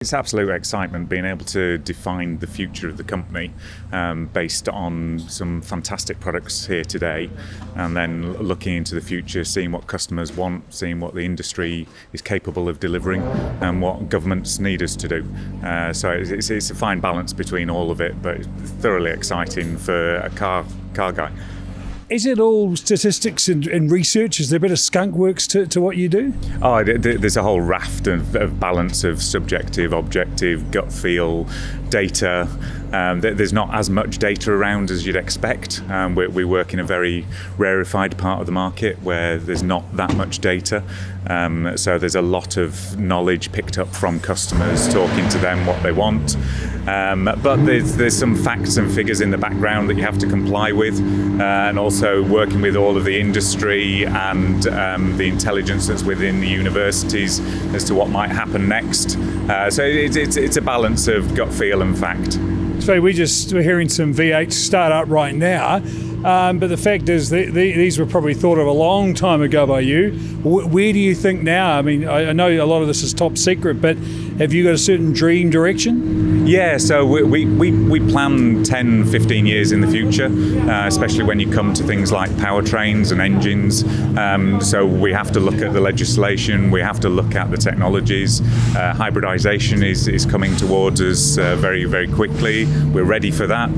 It's absolute excitement being able to define the future of the company based on some fantastic products here today, and then looking into the future, seeing what customers want, seeing what the industry is capable of delivering and what governments need us to do. So it's a fine balance between all of it, but it's thoroughly exciting for a car guy. Is it all statistics and research? Is there a bit of Skunkworks to what you do? Oh, there's a whole raft of balance of subjective, objective, gut feel, data. There's not as much data around as you'd expect. We work in a very rarefied part of the market where there's not that much data. So there's a lot of knowledge picked up from customers, talking to them what they want. But there's some facts and figures in the background that you have to comply with, and also working with all of the industry and the intelligence that's within the universities as to what might happen next. So it's a balance of gut feel and fact. So we're hearing some V8 start up right now, but the fact is that these were probably thought of a long time ago by you. Where do you think now? I mean, I know a lot of this is top secret, but have you got a certain dream direction? Yeah, so we plan 10, 15 years in the future, especially when you come to things like powertrains and engines. So we have to look at the legislation, we have to look at the technologies. Hybridization is coming towards us very, very quickly. We're ready for that.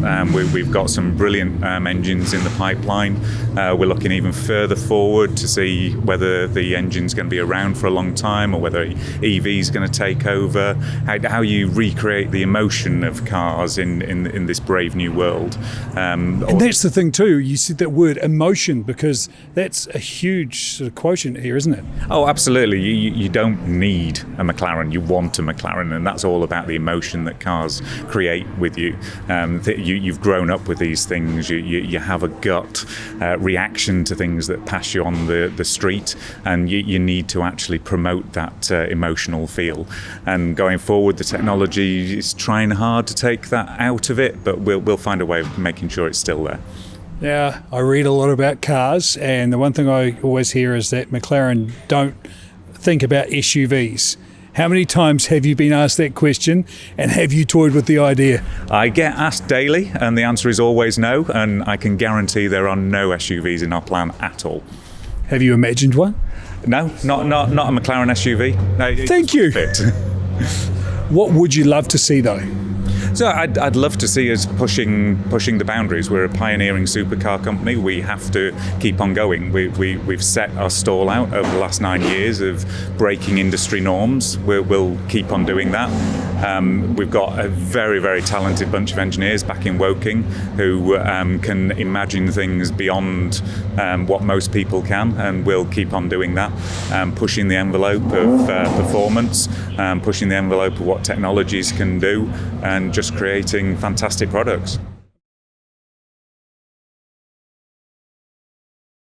We've got some brilliant engines in the pipeline. We're looking even further forward to see whether the engine's going to be around for a long time or whether EV is going to take over. How you recreate the emotion of cars in this brave new world. And that's the thing too, you said that word emotion, because that's a huge sort of quotient here, isn't it? Oh, absolutely. You don't need a McLaren, you want a McLaren, and that's all about the emotion that cars create with you. You've grown up with these things, you have a gut reaction to things that pass you on the street, and you need to actually promote that emotional feel. And going forward, the technology is trying hard to take that out of it, but we'll find a way of making sure it's still there. Now, I read a lot about cars, and the one thing I always hear is that McLaren don't think about SUVs. How many times have you been asked that question, and have you toyed with the idea? I get asked daily, and the answer is always no, and I can guarantee there are no SUVs in our plan at all. Have you imagined one? No, not a McLaren SUV. No, thank you. Fit. What would you love to see though? So I'd love to see us pushing the boundaries. We're a pioneering supercar company. We have to keep on going. We've set our stall out over the last 9 years of breaking industry norms. We'll keep on doing that. We've got a very, very talented bunch of engineers back in Woking who can imagine things beyond what most people can, and we'll keep on doing that, pushing the envelope of performance, pushing the envelope of what technologies can do, and just creating fantastic products.